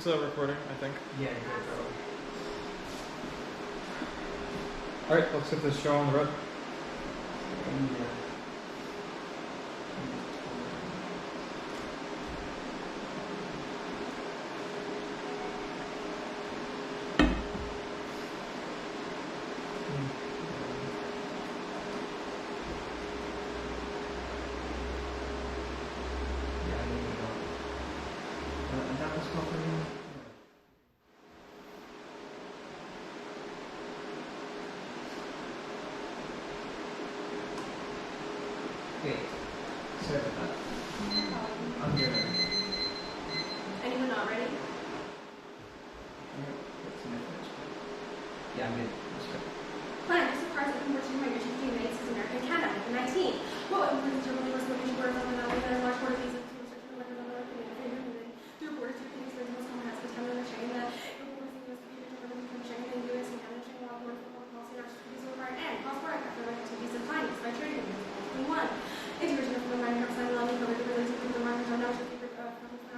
It's a recording, I think. Yeah, good. Alright, let's get this show on the road. Anyone not ready? Yeah, I'm good. Planet surprised that conversion migration to the United States, America, and Canada in 19. What influenced Germany was moving towards on the valley and large border visas to restriction like another Canadian through borders to things for the most common has the time of the Schengen that the borders in the US between Schengen and US and Canada Schengen law border for public policy and our treaties over and cross-border after activities and findings by trading agreements. 1. Integration of the minor sign allowing for the relations with the market on now to keep requirements of the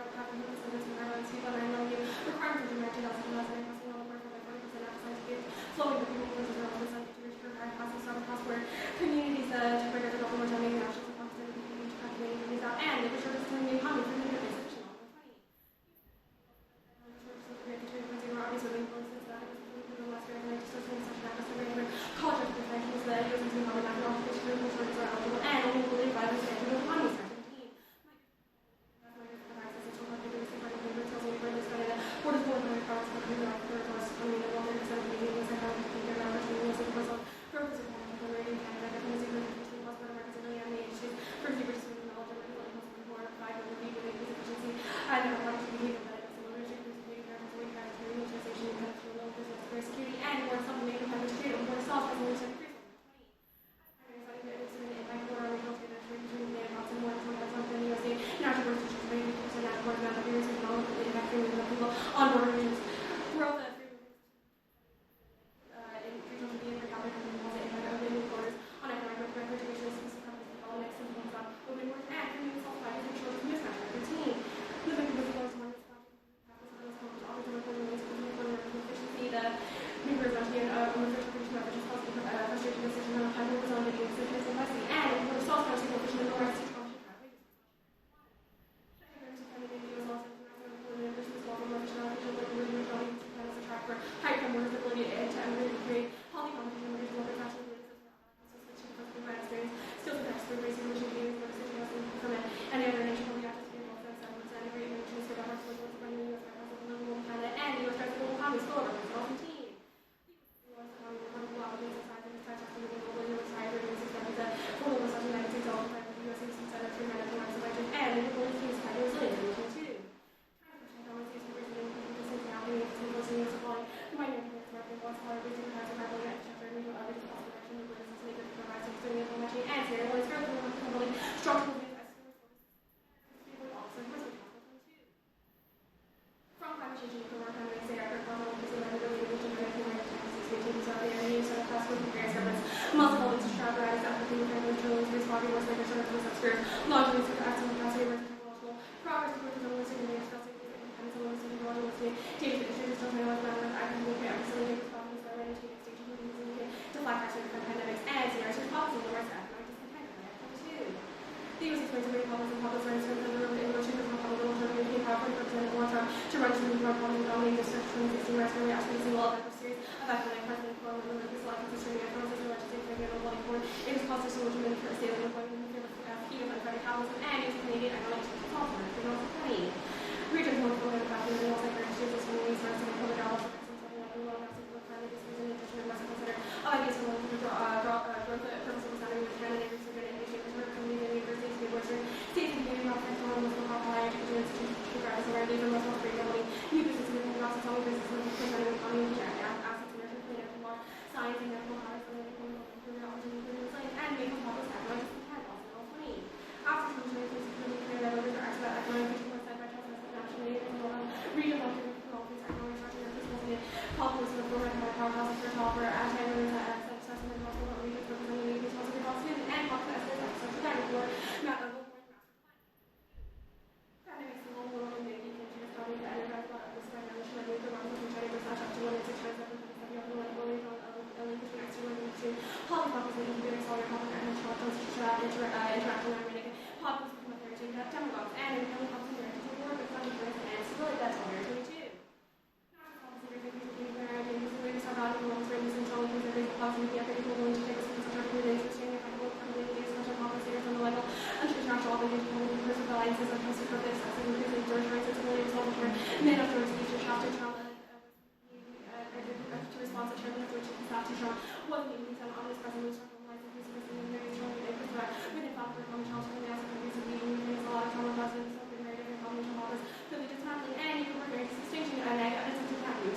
American flowing the people who are on the side to reach for high costs and cross-border communities to bring over the more dominating nations and Pakistan to be to communities out and the research is coming in common for the United States. Regional and keeping accelerated public and interacting on reading populace become a therapeutic demagogues and in really helps in directing to work with funding for and civility that's all very 22.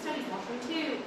Studies Washington too.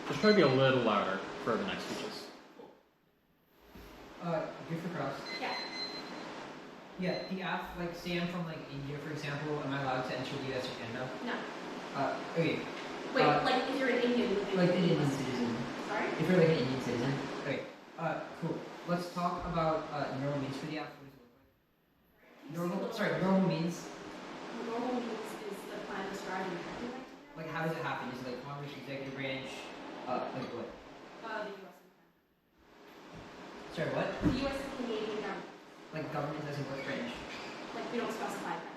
Just try to be a little louder for the next speeches. Good for cross. Yeah. Yeah, like say I'm from like India, for example, am I allowed to enter the US or Canada? No. Okay. Wait, like if you're an Indian. Like an Indian citizen. Sorry? If you're like an Indian citizen. Okay. Cool. Let's talk about normal means for the app. What does it look like? Normal means? Normal means is the plan described in the like how does it happen? Is it like Congress, executive branch, like what? The US and Canada. Sorry, what? The US and Canadian government. Like government as in what branch? Like we don't specify that.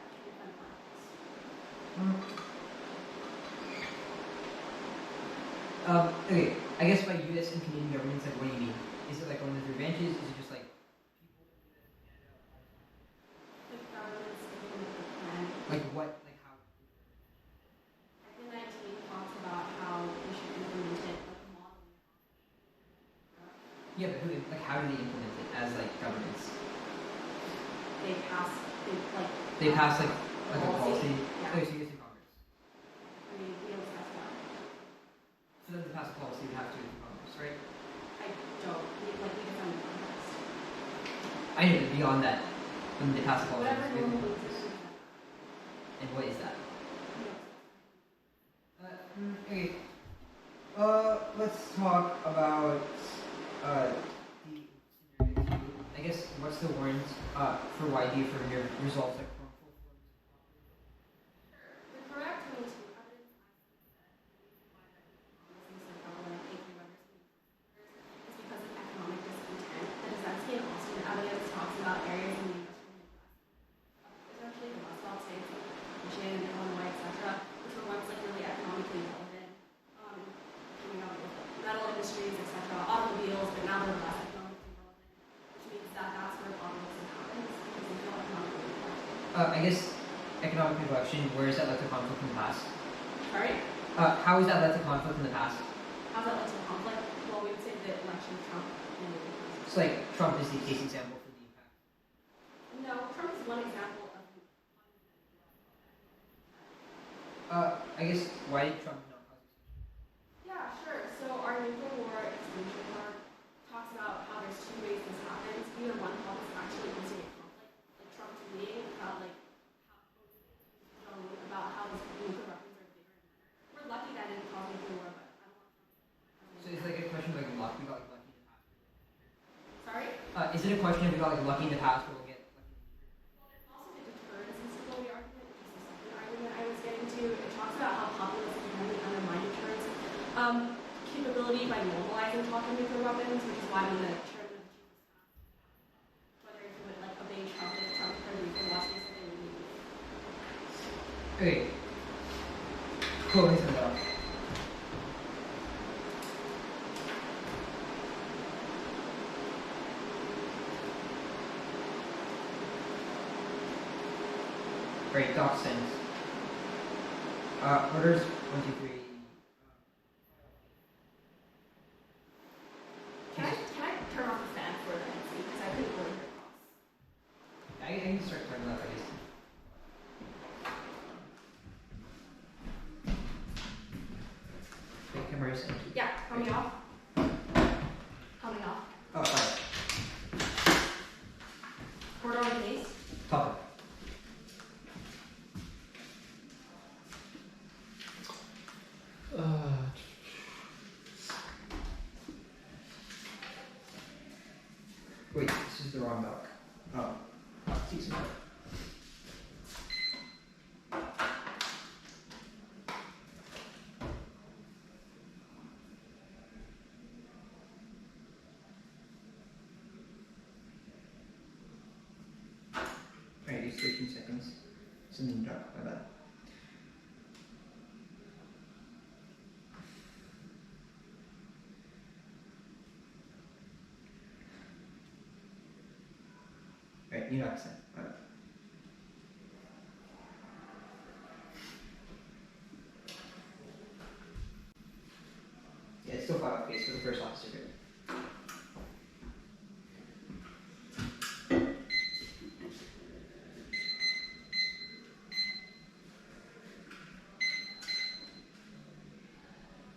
Okay, I guess by US and Canadian governments, like what do you mean? Is it like one of the three branches? Is it just like The government's implement the plan. like what? Like how? The 19 talks about how we should implement it like a model. Yeah, but like how do they implement it as like governments? They pass like a policy. Yeah. Okay, so you guys in Congress. I mean, we don't specify. For them to pass a policy, you have to go to Congress, right? I don't. We defend the context. I know, but beyond that, when they pass a policy, Whatever you have to go to normal Congress. means is And what is that? no. Okay. Let's talk about I guess what's the warrant for YD for your results like harmful? The correct way to evidence is because of economic discontent. The Kaczynski and Austin evidence talks about areas in the industrial Midwest, essentially the West Belt states like Michigan, Illinois, etc., which were once like really economically relevant, coming out with metal industries, etc., automobiles, but now they're less economically relevant, which means that that's where populism happens because they feel economically relevant. I guess economic reduction, where is that led to conflict in the past? Sorry? How has that led to conflict in the past? How's that led to conflict? Well, we would say the election of Trump. It's like Trump is the case example for the impact. No, Trump is one example of. I guess why did Trump not cause extinction? Yeah, sure. So our nuclear war extinction part talks about how there's two ways this happens. Either one causes actually instant conflict, like Trump tweeting about how his nuclear weapons are bigger. We're lucky that didn't cause nuclear war, but I don't want Trump. So it's like a question of like luck. We got like lucky in the past. Sorry? Is it a question of we got like lucky in the past, or we'll get lucky? Well, it's also the deterrence and stability argument, which is the second argument I was getting to. It talks about how populism can really undermine deterrence capability by normalizing talk of nuclear weapons, which is why when the chairman of the chief of staff, whether he would like obey Trump if Trump heard nuclear watching something we need. Okay. Cool. Thanks for that. Great, dachshunds. Orders 1, 2, 3. Can I turn off the fan for a minute, because I couldn't really hear it. I can start talking about it. Wait, camera is empty. Yeah, coming off. Coming off. Oh, sorry. Order on the case. Topic. Wait, this is the wrong milk. Oh, see some milk. Alright, use 13 seconds. Something dark, my bad. Right, new accent. My bad. Yeah, it's still 5 case for the first officer grade.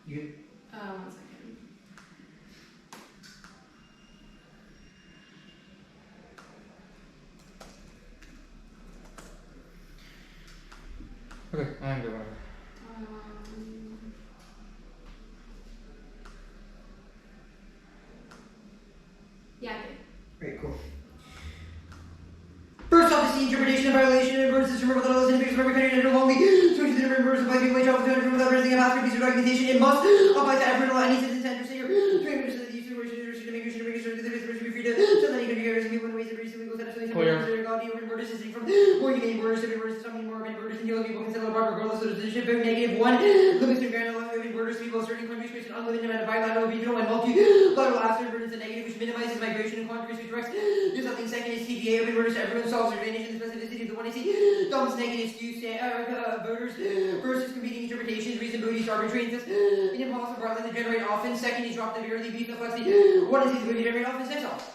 You good? 1 second. Okay, I'm good. Whatever. Yeah, I did. Great, cool. First off is the interpretation of violation and birds system of the laws and figures of every country and only so to the number of birds by people travel to without raising a passport piece of documentation. It must apply to every law any citizen to enter your to the use of worship to make sure that the business be free to so that you can be people in ways that reasonably legal status so they God even borders is from more humane borders to be borders to something more urban borders and deal with people consider the regardless of citizenship of -1 limits to grant laws of borders to people of certain countries creates an unlimited amount of bilateral regional and multilateral after burdens and negative which minimizes migration and countries which directs do something second is TPA open borders to everyone solves their advantage in the specificity of the one I see Dumb's negative skew voters versus competing interpretations reasonability is arbitrary and fifth an impossible broadly to generate often second is drop the barely beat the flexi what is the ability to generate often sex off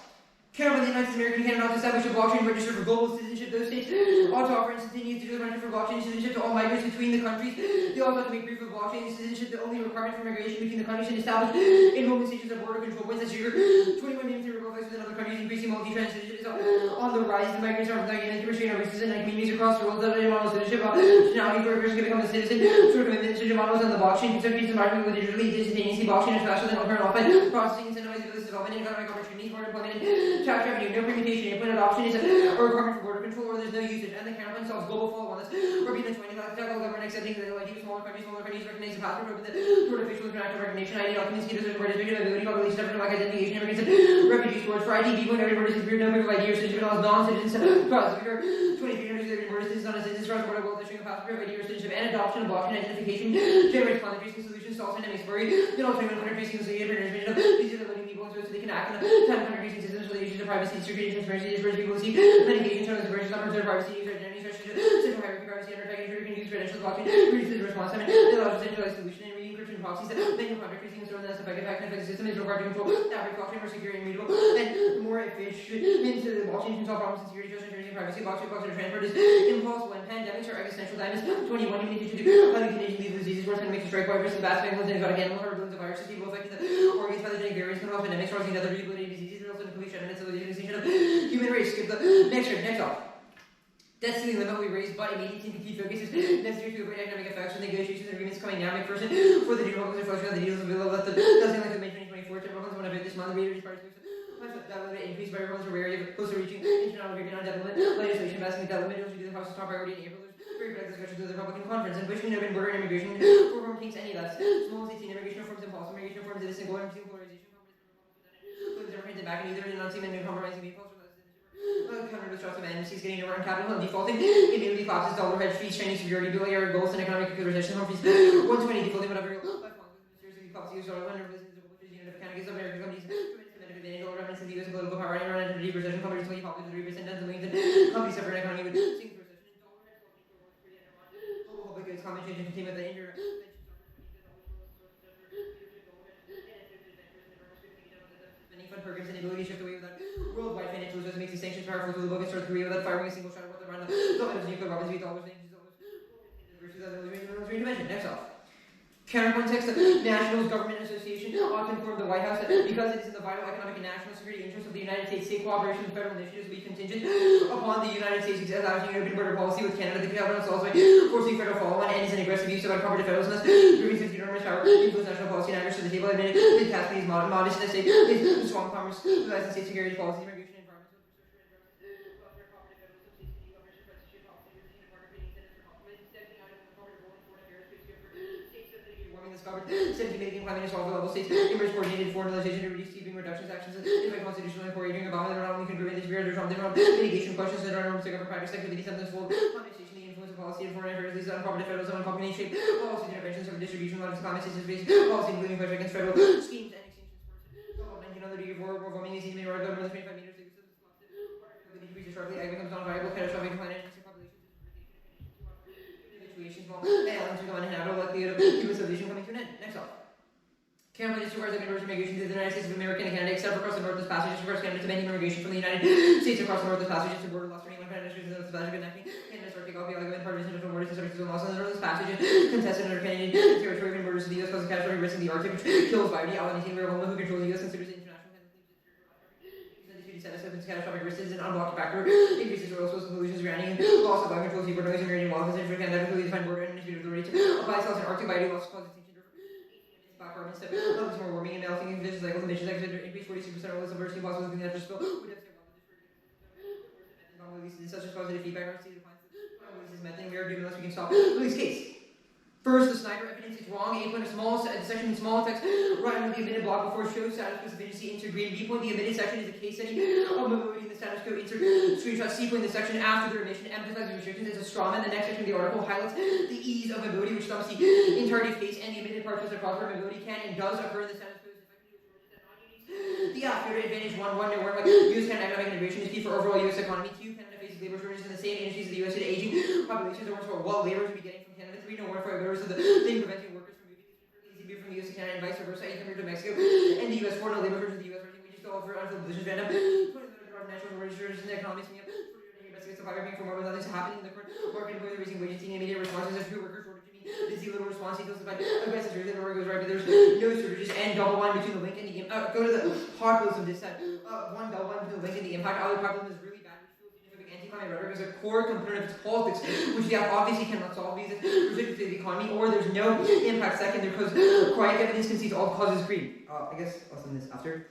Canada, the United American Canada ought to establish a blockchain register for global citizenship. Those states ought to offer instantaneous digital register for blockchain citizenship to all migrants between the countries. They also have to make proof of blockchain citizenship the only requirement for migration between the countries and establish enrollment stations of border control points. That's your 21 million reflex within other countries, increasing multi-trans citizenship is on the rise. The migrants are again restrain our races and communities across the world that are model citizenship. Now, for a person can become a citizen, sort of citizenship models on the blockchain. Construction is environment with digitally instantaneously blockchain is faster than alternative offline processing incentivizes business development and economic opportunities for employment and tax revenue. No permutation, input adoption is a requirement for border control or there's no usage. And the counterpoint solves global fall wellness. Or being the 20 lakh tackle government accepting the like smaller countries recognize the passport open the sort of official international recognition. ID documents, key to registration, ability, population, separate like identification, immigrants, refugee stores for ID, people, and every border is no proof of ID or citizenship laws, non-citizens, prosecutor, 2300 border citizens, non-citizens, cross border world issuing a passport of ID or citizenship, and adoption of blockchain identification, generates content tracing solutions, solves dynamics worry, then all 21 content tracing associated transmission of these are the loading people so they can act on the time content tracing systems for the issues of privacy, security, transparency, disperse people see, medication, terms of versions, numbers of privacy, user identity, central hierarchy, privacy, undertaking, you can use credentials, blockchain, reduces response time, and allows a centralized solution and re-encryption proxies that manual contact tracing and so on that's effective the system is required to control the average blockchain more secure and immutable and more efficient into the blockchain can solve problems in security, trust, and privacy. Blockchain transfer is impossible and pandemics are existential diamonds. 21 human to do highly contagious lethal diseases worse than makes a strike virus and vast families and exotic animals or billions of viruses people affecting the organs pathogenic variants can cause pandemics causing other debilitating diseases and also the complete minutes of the extinction of human race. Skip the next off. Debt ceiling limit we raised, but immediate and key focus is necessary to avoid economic effects of negotiations and agreements coming now. McPherson for the general public reflection of the deals available at the doesn't like the May 2024 term one of it this month. Readers parts that limit increased by everyone's rarity of closer reaching international agreement on debt limit legislation passing the debt limit will be the House's top priority in April. There's very direct discussions with the Republican conference and Bush and open border immigration reform thinks any less. Small as 18 immigration reforms impossible. Immigration reforms is a single and polarization. Conference are printed back and either announcing and compromising people. Counter distrust of amnesties getting over on capital and defaulting immediately collapses dollar hedge fees, Chinese security bill, air goals, and economic recession home fees. 120 defaulting whatever policies are under business of candidates of American companies advantage over remnants of the US and political power and around deep recession companies 20 popular 3% of the millions and companies suffer an economy with single recession and dollar hedge climate change and containment of the interventions spending fund programs and ability to shift away without worldwide financial resources makes the sanctions powerful to the book and start Korea without firing a single shot at around the government of nuclear weapons with all those things. Next off. Counterpoint text, the National Government Association often informed the White House that because it is in the vital economic and national security interest of the United States, state cooperation with federal initiatives will be contingent upon the United States establishing an open border policy with Canada. The cabinet also forcing federal follow-on and is an aggressive use of uncooperative federalism, giving its enormous power to influence national policy and actors to the table. Admitted the Caspian is modest in the state, is strong commerce, relies on state security policy, immigration, environmental mitigating climate and solve level states, embrace coordinated foreign legislation to reduce steeping reductions actions, invite constitutional inquiry during about whether or not we can prevent this period of mitigation questions that are norms to govern practice activity, sometimes full conversation, the influence of policy and foreign affairs, these uncooperative federalism, uncooperative shape, policy interventions of distribution, laws of climate systems based policy, including pressure against federal schemes and extinctions. 1900 for performing these evening or more than 25 meters. The decrease sharply, ag becomes non-viable, catastrophic decline in population. Small islands become uninhabitable, likelihood of human civilization coming to an end. Next off. Canada disregards the conversion migration to the United States of America and Canada, except for across the Northwest Passage, disregards Canada to banning immigration from the United States across the Northwest Passage to border loss for anyone Canada disregards the Northwest Passage, enacting Canada's Arctic Off the argument part of its international borders and subject to the loss of the Northwest Passage, contested under Canadian territory and borders to the U.S. causes catastrophic risk in the Arctic, which kills biodiversity. Alanitin, where Oklahoma, who controls the U.S., considers it international. Catastrophic risk is an unblocked factor, increases oil spills, pollution, drowning, loss of control, seabird noise, and marine wildlife, and Canada clearly defined border and initiative authority to apply itself in Arctic biodiversity loss causes extinction. Black carbon step, more warming and melting conditions cycles, emissions increase 46% of diversity possible within the natural spill. Would have releases such as positive feedback on state defines releases methane. We are doing unless we can stop release case. First, the Snyder evidence is wrong. A point of small section in small text right under the omitted block before shows status quo sufficiency. Insert green. B point, the omitted section is a case study of mobility in the status quo. Insert screenshot. C point, the section after the remission emphasizes restrictions. It's a straw man. The next section of the article highlights the ease of mobility, which sums the entirety of case and the omitted part shows that cross-border mobility can and does occur in the status quo. The after advantage 1 where U.S. Canada economic integration is key for overall U.S. economy. 2, Canada faces labor shortages in the same industries of the U.S. due to aging populations. There for what labor to be getting from Canada. 3, no warrant for laborers of the thing preventing workers from moving from the U.S. to Canada and vice versa. 8, compared to Mexico and the U.S. 4, no labor shortages in the U.S. We just go over unfilled positions random. 20, natural shortages in the economy swing up. Surviving for more without this happening in the current market employees are raising wages, seeing immediate responses as true worker shortage. They see little response details about aggressive surgery, the work goes right, but there's no shortages and double line between the link and the go to the populace of this set. One double line between the link and the impact. Our populism is really bad, which feels significant anti-climate rhetoric is a core component of its politics, which the app obviously cannot solve these restricted to the economy, or there's no impact. Second, because quiet evidence concedes all causes green. I guess I'll send this after.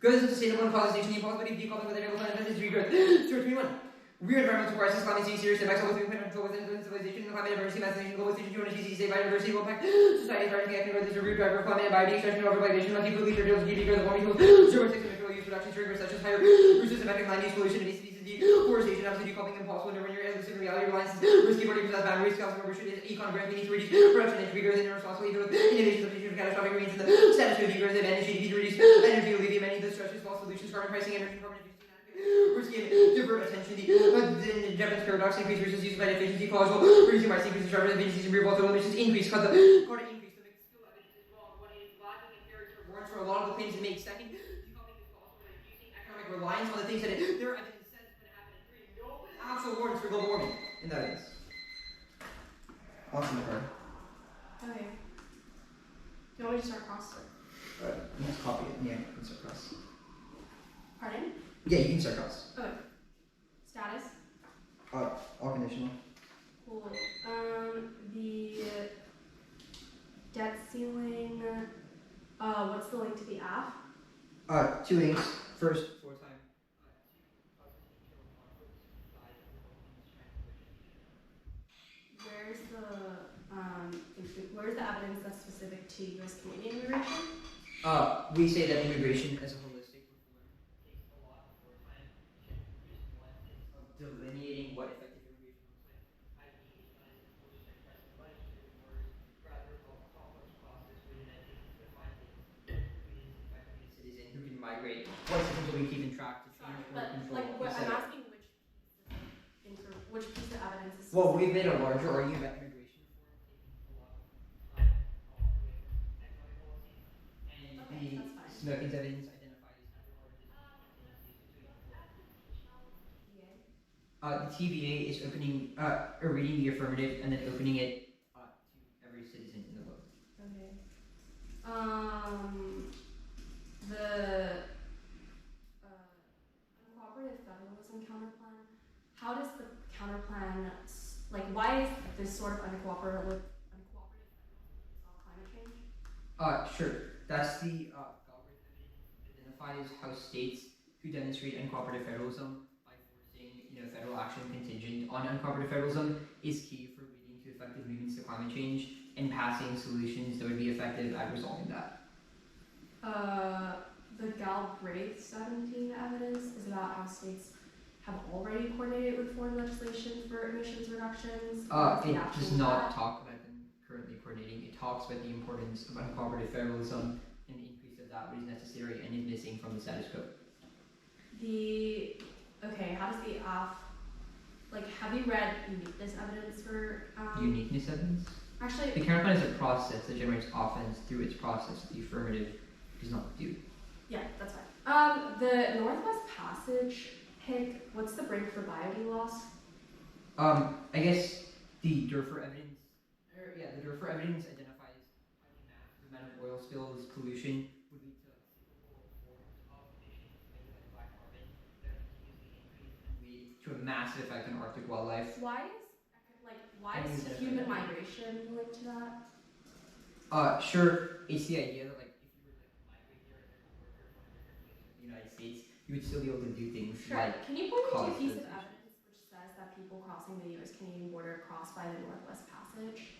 Goods and sustainable and causation, the impossibility of decoupling with enable climate is regrowth. Stewart 21. Real environmental crisis, climate change, serious impacts, all within control within civilization, climate emergency, massification, global station, GDP, state biodiversity, will impact society, starting to growth is a root driver of climate and biodiversity, extraction, overpopulation, multi-pollution, reduce GDP growth, warming, zero six emission use reduction, triggers such as higher systematic land use pollution, obesity, deforestation, absolute decoupling impossible, never near as in reality reliance, risky party possess boundaries, counseling overshoot is econ grant, we need to reduce production and growth and irresponsible even with innovation, substitution of catastrophic remains in the status quo, degrowth, advantage, GDP to reduce energy, alleviate many of the stretches, false solutions, carbon pricing, energy, carbon risky divert attention. The Jevons paradox increase versus use by efficiency causal reducing by increase the sharpness of efficiency improve total emissions increase cause the increase the mixed skill evidence is wrong. What is lacking in character warrants for a lot of the claims it makes. Second, decoupling is possible by reducing economic reliance on the things that their evidence says is going to happen. And 3, no actual warrants for global warming in that evidence. Awesome card. Okay. Do you want me to start cross? Let's copy it. Yeah, you can start cross. Pardon? Yeah, you can start cross. Okay. Status? All conditional. Cool. The debt ceiling. What's the link to the app? 2 links. First, 4 times. Where's the evidence that's specific to U.S. Canadian immigration? We say that immigration as a holistic reform takes a lot more time of delineating what effective immigration looks like. Rather complex process within that takes to define the citizen who can migrate. What systems will we keep in track to change or control? Like, I'm asking which piece of evidence is. Well, we've made a larger argument about immigration reform Americans' evidence identifies the TVA is opening, or reading the affirmative and then opening it to every citizen in the world. Okay. The uncooperative federalism counterplan. How does the counterplan, like, why is this sort of uncooperative federalism solve climate change? Sure. That's the Galbraith evidence identifies how states who demonstrate uncooperative federalism by forcing, federal action contingent on uncooperative federalism is key for leading to effective movements to climate change and passing solutions that would be effective at resolving that. The Galbraith 17 evidence is about how states have already coordinated with foreign legislation for emissions reductions. It does not talk about them currently coordinating. It talks about the importance of uncooperative federalism and the increase of that which is necessary and is missing from the status quo. How does the have you read uniqueness evidence for uniqueness evidence? Actually, the counterplan is a process that generates offense through its process. The affirmative does not do. Yeah, that's fine. The Northwest Passage pick, what's the break for biody loss? I guess the Durfer evidence, the Durfer evidence identifies how the massive amount of oil spills pollution would lead to cyclical forms of emissions emitted by carbon that continuously increase and lead to a massive effect on Arctic wildlife. Why is human migration linked to that? Sure, it's the idea that if you were to migrate here and work here from different places in the United States, you would still be able to do things like. Can you point me to a piece of evidence which says that people crossing the U.S.-Canadian border cross by the Northwest Passage?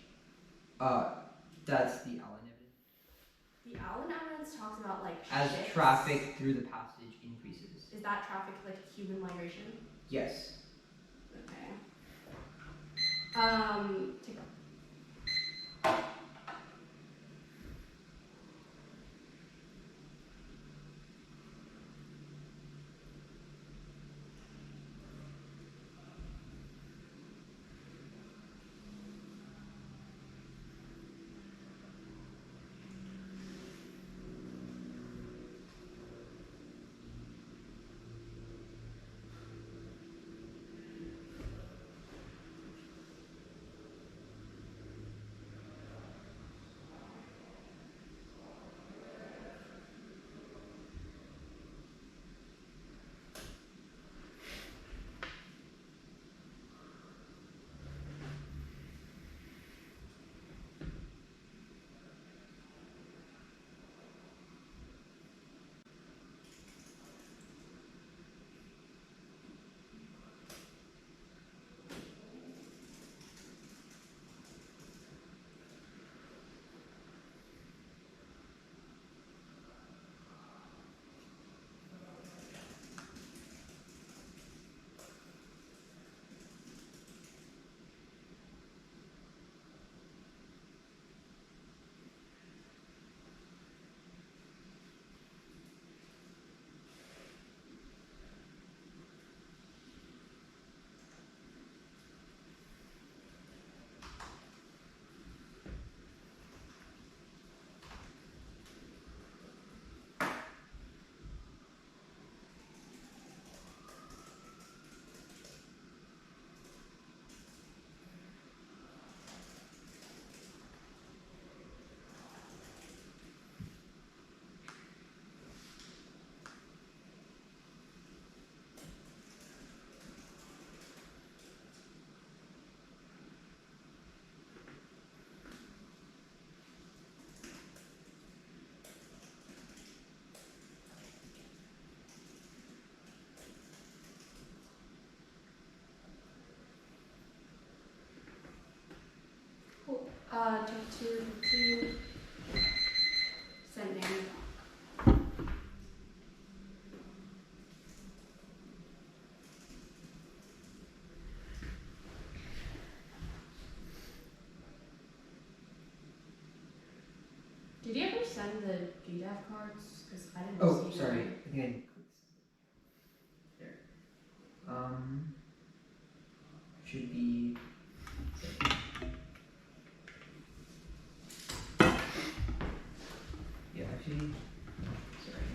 That's the Allen evidence. The Allen evidence talks about as ships. Traffic through the passage increases. Is that traffic human migration? Yes. Okay. Take a Talk to sending. Did you ever send the GDAF cards? Because I didn't see sorry. them. I think I clicked there. Should be. Yeah, actually, sorry.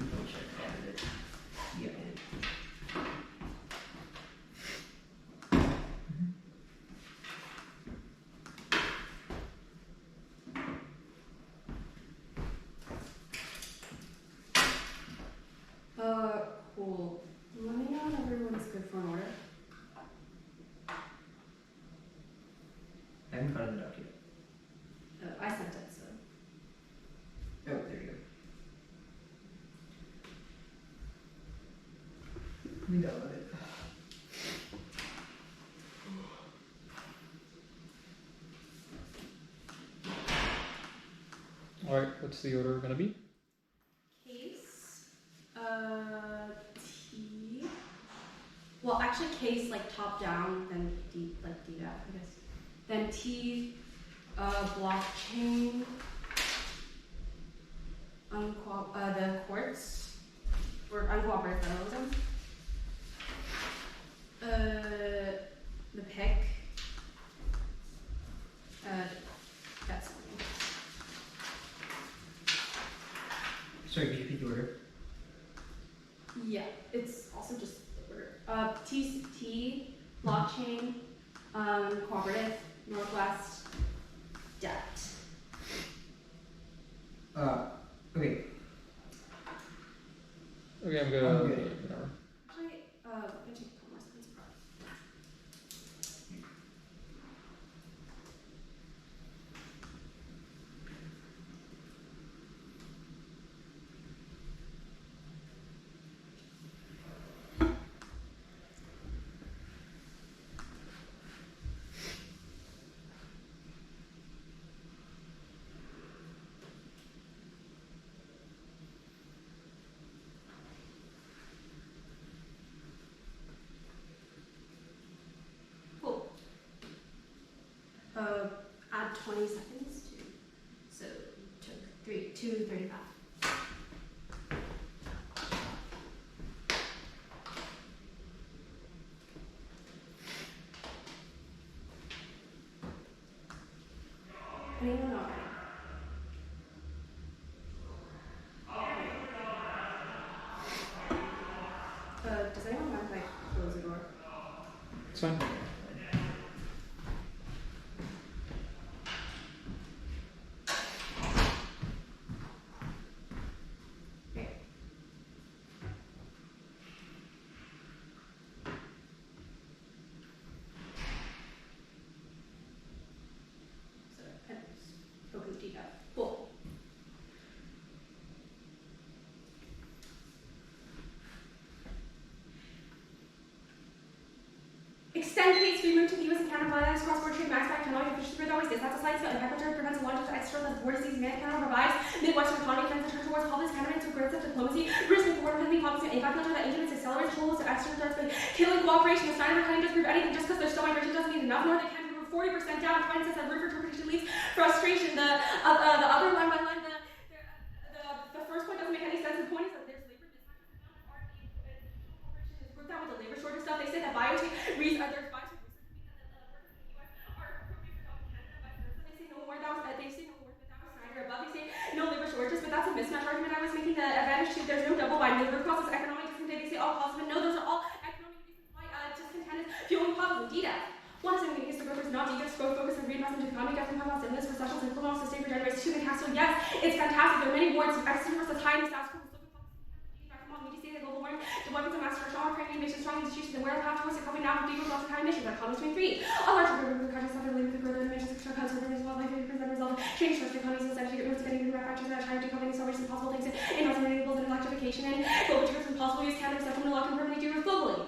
Alright, what's the order gonna be? Case, T. Well, actually, case like top down, then D, like D up, I guess. Then T, blockchain, the courts, or uncooperative federalism. The pick. That's something. Sorry, could you repeat the order? Yeah, it's also just the order. T, blockchain, cooperative, Northwest, debt. Okay. Okay, I'm good. I'm good. Whatever. Actually, I'm gonna take a couple more seconds. Cool. Add 20 seconds to, so took 2:35. Anyone not ready? Does anyone mind if I close the door? It's fine. Okay. So, open the deep. Cool. Extend case agreement to the U.S. and Canada violence cross-border trade max back technology efficiency grid always that's a slight scale impact which prevents a long-term extra that the border sees man Canada provides Midwestern economy trends turn towards public candidates with grants of diplomacy, risk of border pending policy and impact filter that agents accelerates tools of extra threats by killing cooperation. The Steiner claim doesn't prove anything just because their still migration doesn't mean enough, nor they can prove 40% down. Finance says that room for interpretation leads frustration. The other line by line, the first point doesn't make any sense. The point is that there's labor mismatches and cooperation is grouped out with the labor shortage stuff. They say that biotech there's biotech they say no more without Snyder above. They say no labor shortages, but that's a mismatch argument I was making. The advantage to there's no double bind. The root cause is economic discontent. They say all causes, but no, those are all economic reasons why discontent is fueling causes. Indeed, one is going to the growth is not decrease growth focus and reinvestment in economic development about stimulus for social cycle and sustain for generations to the castle. Yes, it's fantastic. There are many words. Exeter versus high in status quo. Global warming, the weapons of mass destruction, all creating nations, strong institutions, and where our path towards recovery now deeper lots of high emissions, like economies 23. A larger group of countries suffer with the growth of emissions, extra conservatives, wildlife, and present result, change structure economies, and essentially get getting into manufacturers that are trying to decarbonize so many possible things in renewables and electrification, and global tourism possible use Canada stuff from the lock and permanently do with globally.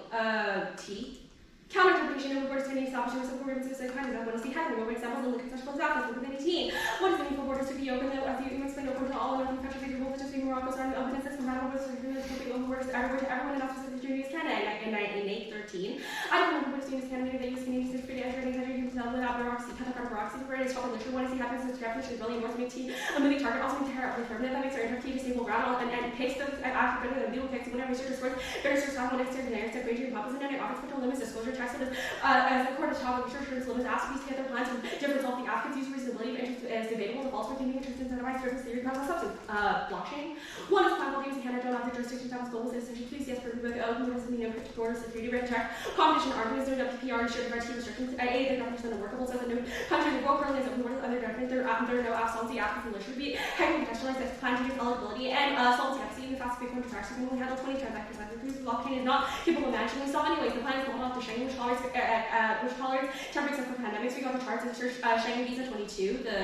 T. Counter-interpretation of borders to any establishment of agreements of kind of want to see happening over examples and look at such examples within 18. What is the need for borders to be open though, as you explained, open to all and open countries agreeable to just be Morocco starting open and compatible with agreements to be open borders everywhere to everyone and not specific to use Canada in 813. I don't remember what students Canada that use Canadian free to enter any country you can tell without bureaucracy, cut the bureaucracy for it is proper literature. Want to see happens in discrepancy is really more to make a moving target, also make terror permanent that makes our interpretation stable ground and picks those after better than legal picks whenever research sports, better search on one exterior generic ranging composite and offers control limits, disclosure tax limits. As the court of child researchers limits ask these together plans from different resulting applicants use reasonability of interest as debatable to false pretending interest incentivized service theory process substance. Blockchain. One is plan holdings in Canada don't have the jurisdiction to have global citizenship. Please yes for book open as the no borders security red check. Competition arguments there WPR should provide restrictions. A the government is unworkable so that no country the world currently has open borders other government there are no absolvency applicants and should be heavily contextualized as plan to use eligibility and solvency FC in the fast Bitcoin transaction can only handle 20 transactions. Blockchain is not capable of managing themselves anyways. The plan is going off the Schengen which tolerance temporary except for pandemics. We got the charts in Schengen Visa 22, the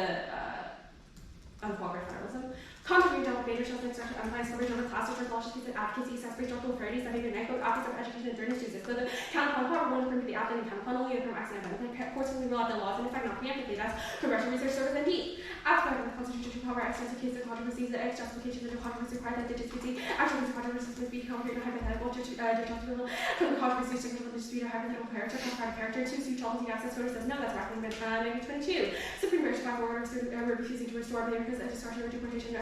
uncooperative federalism. Contributing to major shells and structural empires, coverage over class, social philosophies and advocacy, separate structural authorities, that even both office of education and third students. So the counterpart power will affirm the act and counterpart only affirm acts and events. Forcefully will have the laws in effect, not preemptively. That's congressional research service indeed. Aspect of the constitutional power, extensive cases of controversies, the justification of the controversy required that the dispute, actual controversies must be concrete and hypothetical, justifiable, controversy, signal dispute, or hypothetical character, comparative character. 2, suit policy access code says no, that's recommended maybe 22. Supreme Court by order refusing to restore the because of discussion or deportation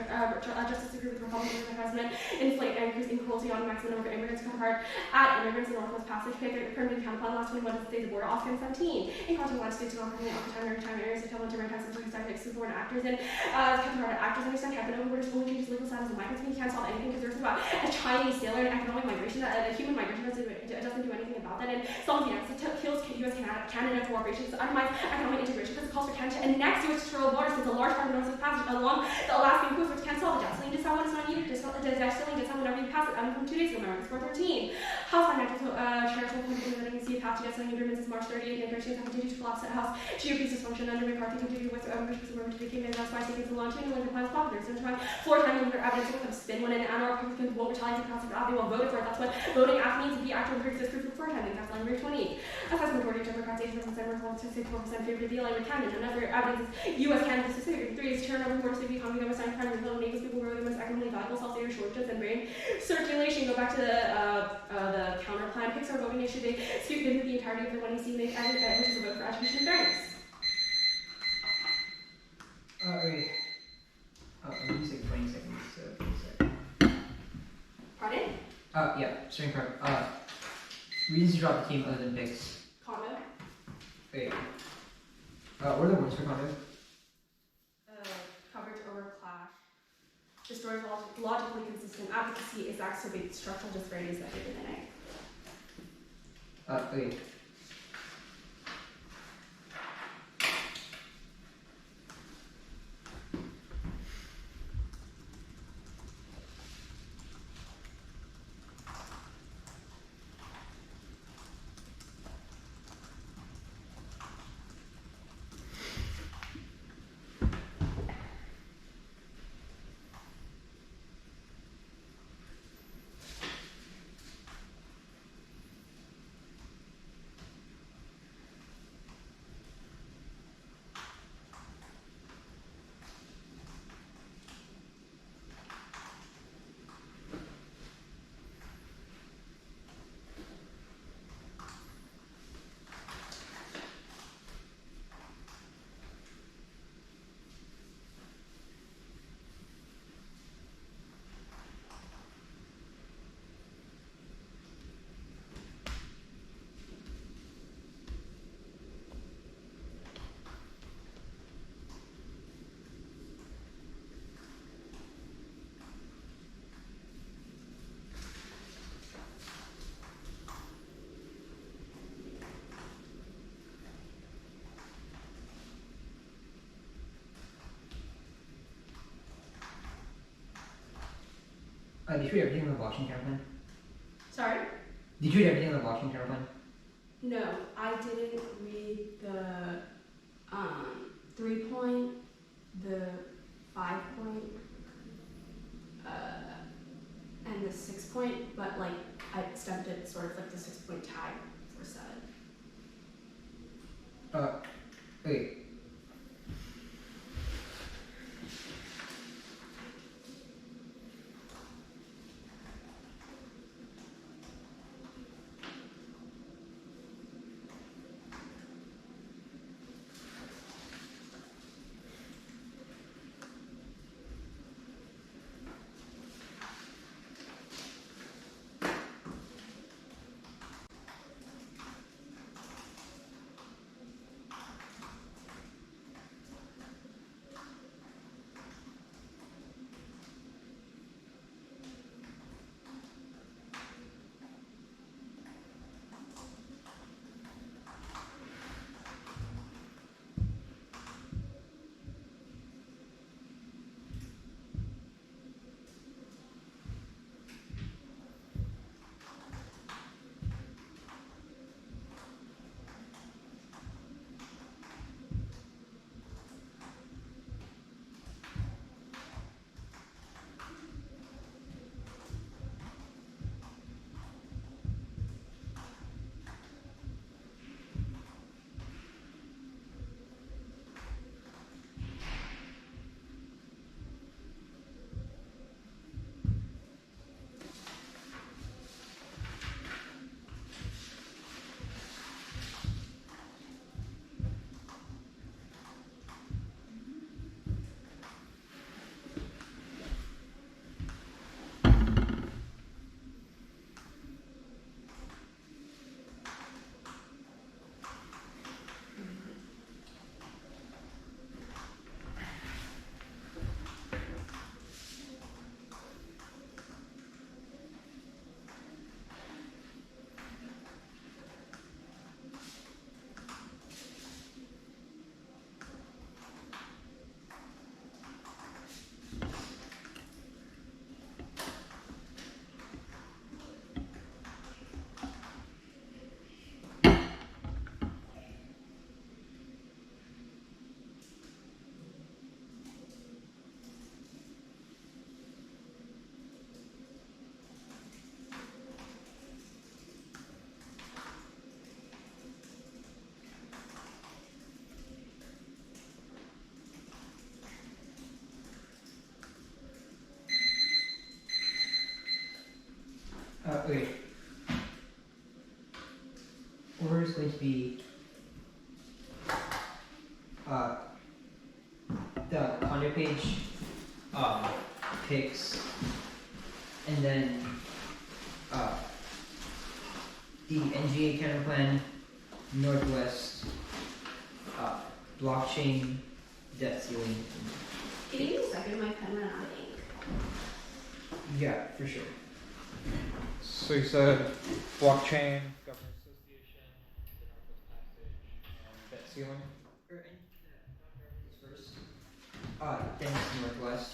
justice agree with Republicans and the president, inflate and increase inequality on the maximum number of immigrants compared at immigrants in Northwest Passage, pick a permanent count upon the last 21 days of border, Oscar 17. In causing United States to non-permanent occupy maritime areas, equivalent to maritime civil society, foreign actors and actors understand capital borders only changes legal status of migrants. We can't solve anything because there's about a Chinese sailor and economic migration, a human migration doesn't do anything about that. And solves the answer kills US-Canada cooperation, undermines economic integration because it calls for Canada and next US territorial borders is a large part of Northwest Passage along the Alaskan coast, which can't solve the gasoline discount when it's not needed. Gasoline discount whenever you pass it. From 2 days ago, remember, it's 413. House financial charitable company letting me see a path to gasoline agreements is March 38. Immigration continues to collapse at House. GOP's dysfunction under McCarthy continued with to became and that's why taking so long to and the plans popular. So floor time and evidence of spin when an Republicans won't retaliate because they will vote for it. That's what voting act means to be actual proof of beforehand. That's language 20. Assessment majority of Democrats 84% to 64% favor the deal with Canada. Another evidence is U.S. Canada specific. 3 is turnover borders to the economy that was signed crime with names people were the most economically valuable self-saving shortages and brain circulation. Go back to the counter plan. Pixar voting issue. They scooped into the entirety of the 1EC which is a vote for education and fairness. Wait. Let me take 20 seconds. So, Pardon? yeah, starting from, reasons to drop the team other than picks. Condo. Wait. What are the words for condo? Coverage over clash. Destroys logically consistent advocacy, exacerbate structural disparities that are within it. Wait. Did you read everything on the blockchain camera plan? Sorry? Did you read everything on the blockchain camera plan? No, I didn't read the 3-point, the 5-point, and the 6-point, but like I stumped it sort of like the 6-point tag for 7. Wait. be the condo page picks, and then the NGA counter plan, Northwest, blockchain, debt ceiling. Can you give me a second? My pen ran out of ink. Yeah, for sure. So you said blockchain, government association, the Northwest Passage, and debt ceiling. First. Then it's Northwest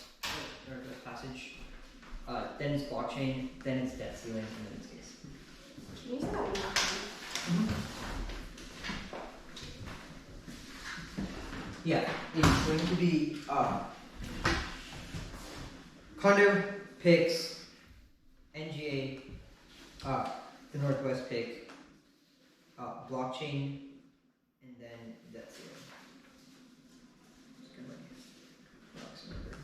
Passage. Then it's blockchain. Then it's debt ceiling, and then it's case. Can you say that one more time? Yeah, it's going to be condo picks, NGA, the Northwest pick, blockchain, and then debt ceiling. Just gonna box number.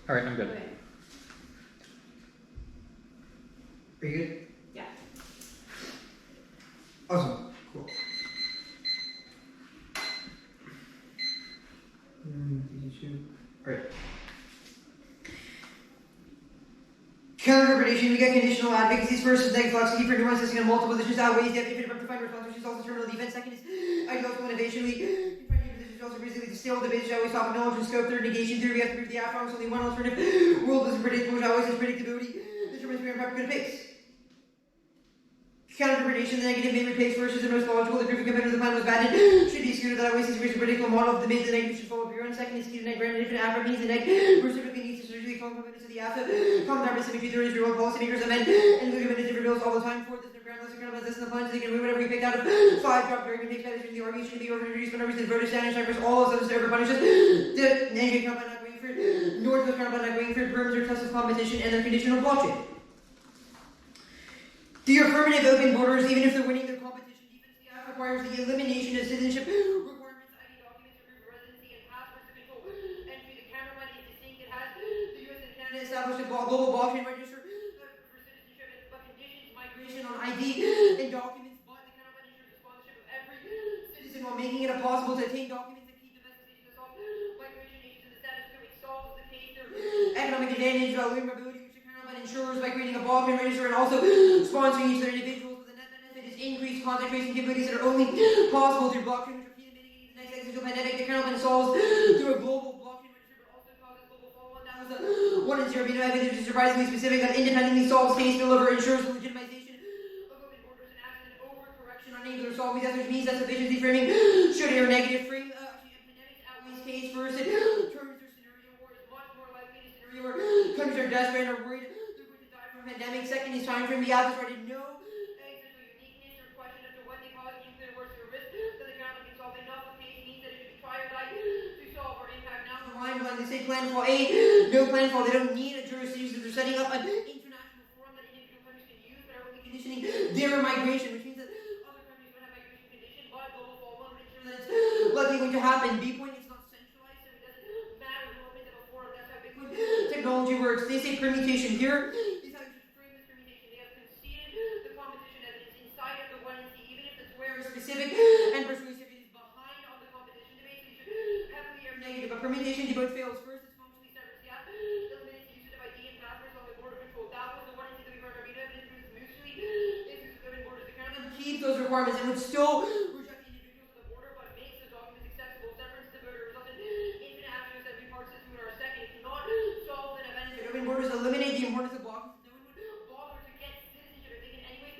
All right, I'm good. Okay. Are you good? Yeah. Awesome. Cool. Alright. Counter-interpretation, we get conditional advocacies first is negative philosophy for nuance testing on multiple positions outweighs the ability to define response, which is also terminal defense. Second is ideological innovation. We confine new positions also basically the stale debate, shall always talk knowledge and scope. Third, negation theory, we have to prove the outcome, only one alternative. World isn't predictable, which always has predictability. Determines we are proper good picks. Counter-interpretation, the negative may replace first is the most logical. The proof competitor of the plan was bad. Should be skewed that always is a predictable model of the mid, the negative should follow pure. And second is skewed and granted different alpha means the negative reciprocally needs to surgically call components of the alpha. Common alpha symmetry theory is real policymakers amend and look at different rules all the time. Fourth is the groundless and groundless in the plan so they can remove whatever we picked out of five drop the argument takes better the argument should be over introduced whenever the voter standing checkers all of those to ever punishes. The negative count by not going for it. Northwest count by not going for it. Berms are tests of competition and their conditional blockchain. The affirmative open borders, even if they're winning their competition, defense the act requires the elimination of citizenship requirements, ID documents, to prove residency, and passports to control entry. The counterpart is distinct. It has the U.S. and Canada established a global blockchain register for citizenship, but conditions migration on ID and documents, but the counterpart ensures the sponsorship of every citizen while making it impossible to attain documents that keep domestication to solve migration issues in the status quo. It solves the case their economic advantage, valuing mobility, insurers by creating a blockchain register and also sponsoring each of their individuals. But the net benefit is increased contact tracing capabilities that are only possible through blockchain, which are key to mitigating the next existential pandemic. The kernel solves through a global blockchain register, but also causes global follow-on. That was the 1 and 0 beta evidence, which is surprisingly specific, that independently solves case spillover, ensures the legitimization of open borders and acts as an overcorrection on names that are solved. Which means that sufficiency framing should err negative frame. Pandemics outweighs case first. It turns their scenario war is much more likely to scenario where countries are desperate and are worried pandemic. Second is time frame. The authors already know existential uniqueness or question as to what they cause nuclear war service that the government can solve. Enough of case means that it should be tried to solve or impact. Now the line when they say planful A, no planful. They don't need a jurisdiction. They're setting up an international forum that individual countries can use, but are only conditioning their migration, which means that other countries don't have migration condition, but global follow-on would ensure that it's likely going to happen. B point, it's not centralized, so it doesn't matter who opens up a forum. That's how Bitcoin technology works. They say permutation here. Specific and persuasive is behind on the competition debate, so you should heavily err negative. A permutation debate fails. First, it's functionally separate. Yeah, eliminates the usage of ID and passwords on the border control. That was the one thing that we heard Armenia introduced mutually. It's open borders. The government keeps those requirements and would still reject individuals at the border, but makes those documents accessible. Severance to the voter results in infinite access that reparts this to our second. It cannot solve an event. Open borders eliminate the importance of blocking. No one would bother to get citizenship if they can anyway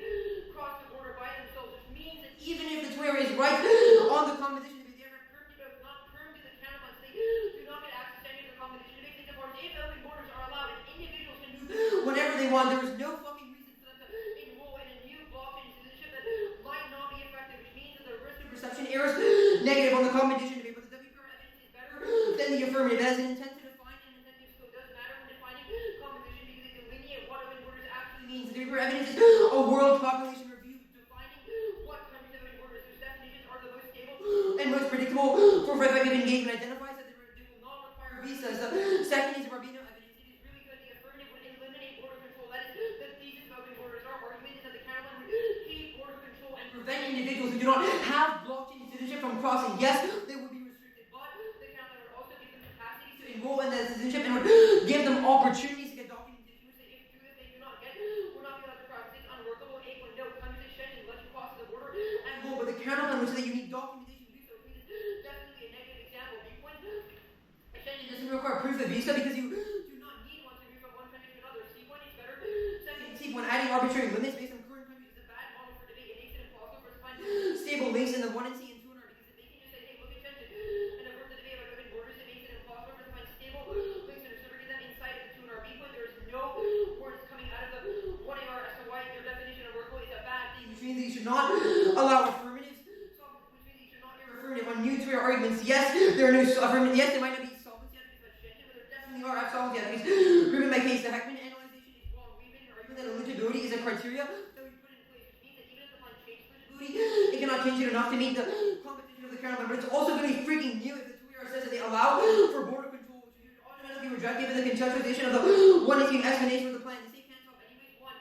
cross the border by themselves, which means that even if the Twitter is right on the competition debate, they are not perm to the counterparts. They do not get access to any of the competition debate. Think about if open borders are allowed and individuals can do whatever they want, there is no fucking reason for them to enroll in a new blockchain citizenship that might not be effective, which means that the risk of perception errors negative on the competition debate. But the WPR evidence is better than the affirmative. It has an intent to define and incentive, so it doesn't matter when defining competition because they delineate what open borders actually means. The WPR evidence is a world population and most predictable for effective engagement. Identifies that they will not require visas. The second is Rubino evidence. It is really good. The affirmative would eliminate border control. That is the thesis of open borders. Our argument is that the counterpart would keep border control and prevent enroll in the citizenship and would give them opportunities to get documentation, which they, if they do not get, will not be allowed to practice. It's unworkable. 8 note, countries exchange and let you cross the border and go. But the counterplan would say that you need documentation to do so. This is definitely a negative example. B-point exchange doesn't require proof of visa because you do not need one to move from one country to another. C-point is better. Second, C-point adding arbitrary limits based on current countries is a bad model for debate. It makes it impossible for us to find stable links in the 1 and C and 2 and R because if they can just say, hey, look at tension and avert the debate about open borders, it makes it impossible for us to find stable links and reciprocate them inside of the 2 and R. B-point, there is no words coming out of the 1AR as to why their definition of workable is a bad thing, which means that you should not allow affirmatives, which means that you should not hear affirmative on new 2 arguments. Yes, there are no affirmative, yes, there might not be solvency advocates about Schengen, but there definitely are solvency advocates. Proven by case, the Heckman analyzation is wrong. We've been arguing that eligibility is a criteria that we put in place, which means that even if the plan changes eligibility, it cannot change it enough to meet the competition of the counterplan. But it's also going to be freaking new if the 2AR says that they allow for border control, which you would automatically reject given the contextualization of the 118 explanation of the plan. They say can't solve anyways. 1,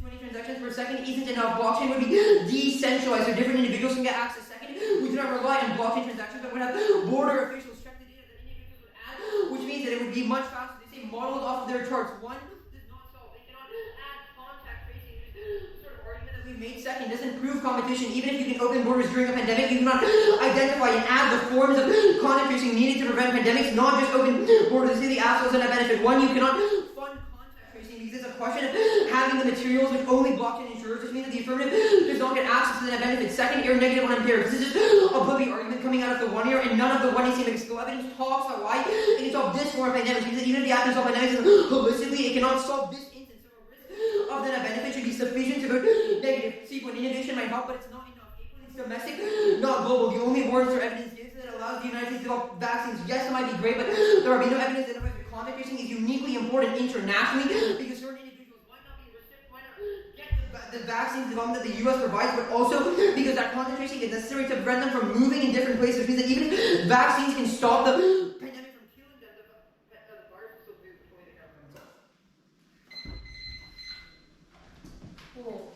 0 transactions per second isn't enough. Blockchain would be decentralized, so different individuals can get access. Second, we do not rely on blockchain transactions, but would have border officials check the data that individuals would add, which means that it would be much faster. They say modeled off of their charts. 1 does not solve. They cannot add contact tracing, which is sort of argument that we've made. Second, doesn't prove competition. Even if you can open borders during a pandemic, you cannot identify and add the forms of contact tracing needed to prevent pandemics, not just open borders. They say the assholes and a benefit. 1, you cannot fund contact tracing because it's a question of having the materials which only blockchain ensures, which means that the affirmative does not get access to the net benefit. Second, you're negative on empirics. This is just a bloody argument coming out of the 1 year, and none of the 1 single evidence talks about why it can solve this form of pandemics, because even if the app can solve pandemics holistically, it cannot solve this instance. So a risk of the net benefit should be sufficient to go negative. See, when innovation might help, but it's not enough. It's domestic, not global. The only warrants or evidence is that it allows the United States to develop vaccines. Yes, it might be great, but there will be no evidence that contact tracing is uniquely important internationally because certain individuals might not get the vaccines development that the U.S. provides, but also because that contact tracing is necessary to prevent them from moving in different places, which means that even if vaccines can stop the pandemic from killing them, the virus will still be before they come themselves. Cool.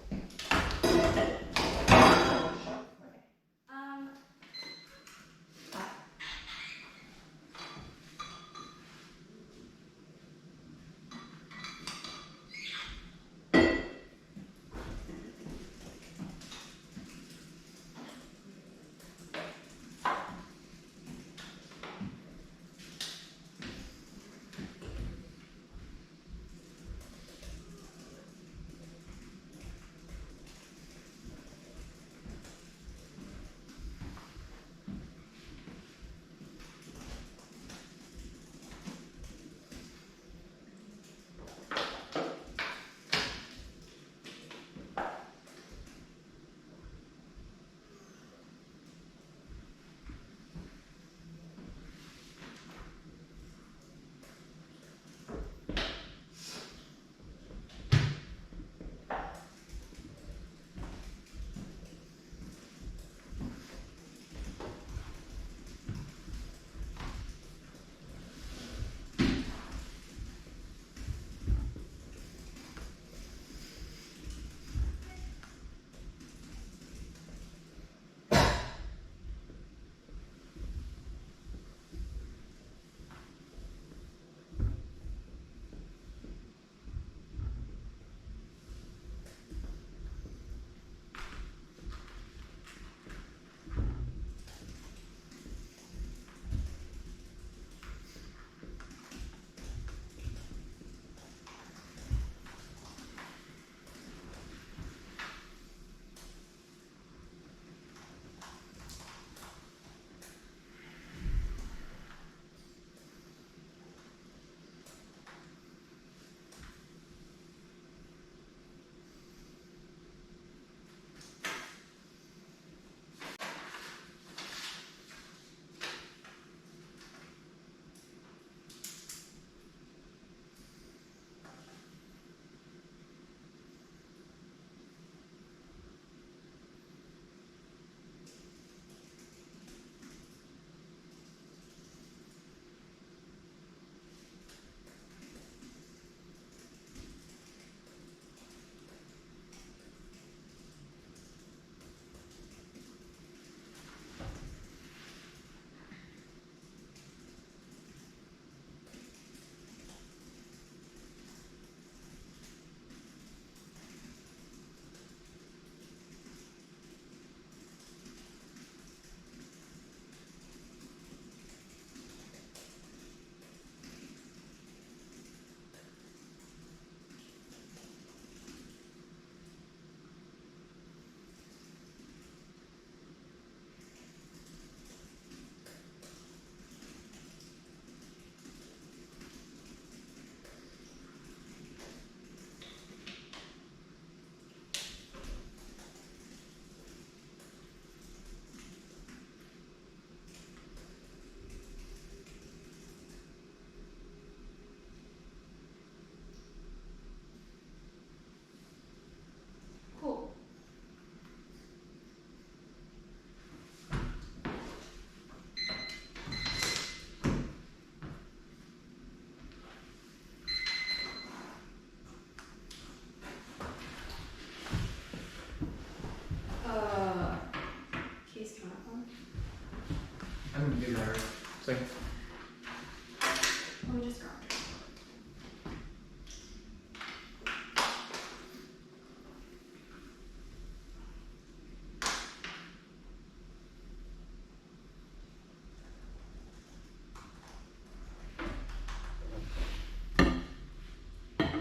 Let me just grab it.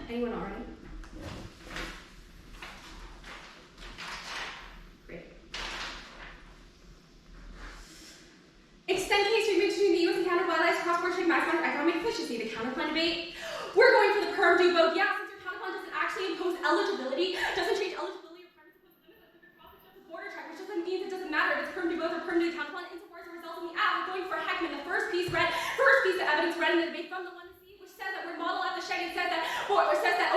Anyone already? Great. Extend case treatment between the U.S. and Canada violates cross-border trade maximize economic efficiency. The counterplan debate. We're going for the perm do both. Yeah, since your counterplan doesn't actually impose eligibility, doesn't change eligibility requirements, impose limits on the process of the border check, which doesn't mean it doesn't matter if it's perm do both or perm do counterplan. Insofar as the result in the ad, we're going for Heckman, the first piece of evidence read in the debate from the one to see, which says that we're model at the Schengen says that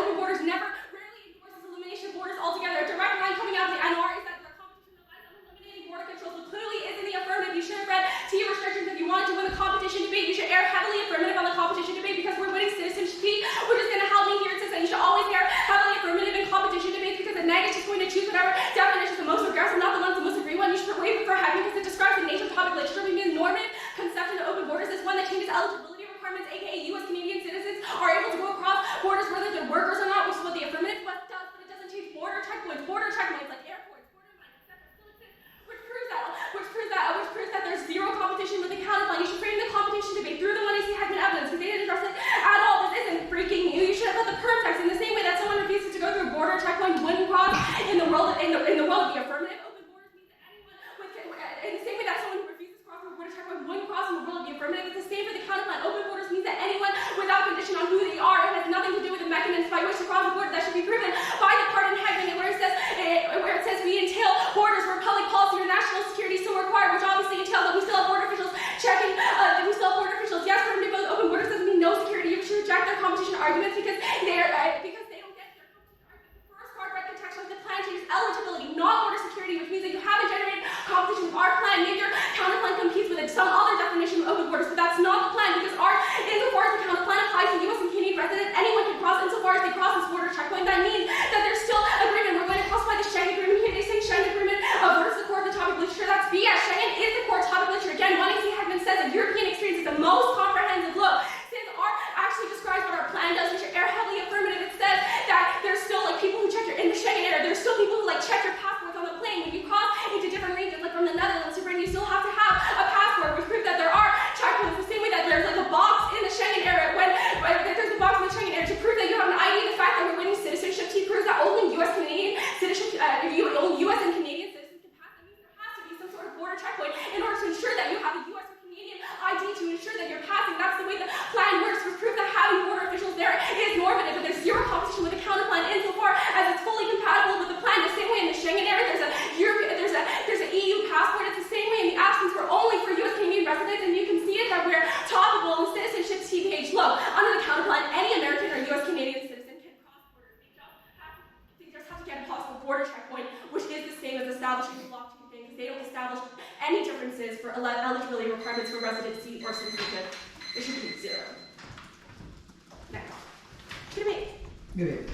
open borders never rarely endorses elimination of borders altogether. A direct line coming out of the NR is that the competition relies on eliminating border controls, which clearly is in the affirmative. You should have read T restrictions if you wanted to win the competition debate. You should err heavily affirmative on the competition debate because we're winning citizenship, which is going to help me here. It says that you should always err heavily affirmative in competition debates because the neg is just going to choose whatever definition is the most aggressive, not the ones the most agree one. You should wait for heavy because it describes the nature of topic literature. We mean normative conception of open borders is one that changes eligibility requirements, aka U.S. Canadian citizens are able to go across borders whether they're workers or not, which is what the affirmative does, but it doesn't change border checkpoints like airports, border lines, etc. Still exist, which proves that there's zero competition with the counterplan. You should frame the competition debate through the one AC Heckman evidence because they didn't address it at all. This isn't freaking new. You should have put the perm text in the same way that someone refuses to go through a border checkpoint wouldn't cross in the world of the affirmative. Open borders means that anyone in the same way that someone who refuses to cross through a border checkpoint wouldn't cross in the world of the affirmative. It's the same for the counterplan. Open borders means that anyone without condition on who they are, it has nothing to do with the mechanisms by which to cross the border. That should be proven by the part in Heckman where it says we entail borders where public policy or national security still required, which obviously entails that we still have border officials checking. Yes, for both open borders doesn't mean no security. You should reject their competition arguments because they don't get their competition arguments. The first part, right, contextual, the plan changes eligibility, not border security, which means that you haven't generated competition with our plan. Maybe your counterplan competes with some other definition of open borders, but that's not the plan because insofar as the counterplan applies to U.S. and Canadian residents, anyone can cross insofar as they cross this border checkpoint. That means that there's still agreement. We're going to classify the Schengen agreement here. They say Schengen agreement versus the core of the topic literature. That's BS. Schengen is the core topic literature. Again, one AC Heckman says that European experience is the most comprehensive look. Since R actually describes what our plan does, we should err heavily affirmative. It says that there's still people who check in the Schengen area. There's still people who check your passports on the plane when you cross into different regions, like from the Netherlands to Britain. You still have to have a passport, which proves that there are checkpoints. The same way that there's a box in the Schengen area when there's a box in the Schengen area to prove that you have an ID. The fact that we're winning citizenship proves that only U.S. Canadian citizenship, only U.S. and Canadian citizens can pass. That means there has to be some sort of border checkpoint in order to ensure that you have a U.S. or Canadian ID to ensure that you're passing. That's the way the plan works, which proves that having border officials there is normative, but there's zero competition with the counterplan insofar as it's fully compatible with the plan. The same way in the Schengen area, there's an EU passport. It's the same way in the absence we're only for U.S. Canadian residents, and you can see it that we're topical in citizenship page. Look, under the counterplan, any American or U.S. Canadian citizen can cross borders. They just have to get a possible border checkpoint, which is the same as establishing the blockchain thing, because they don't establish any differences for eligibility requirements for residency or citizenship. There should be zero. Next. Good to meet. Good.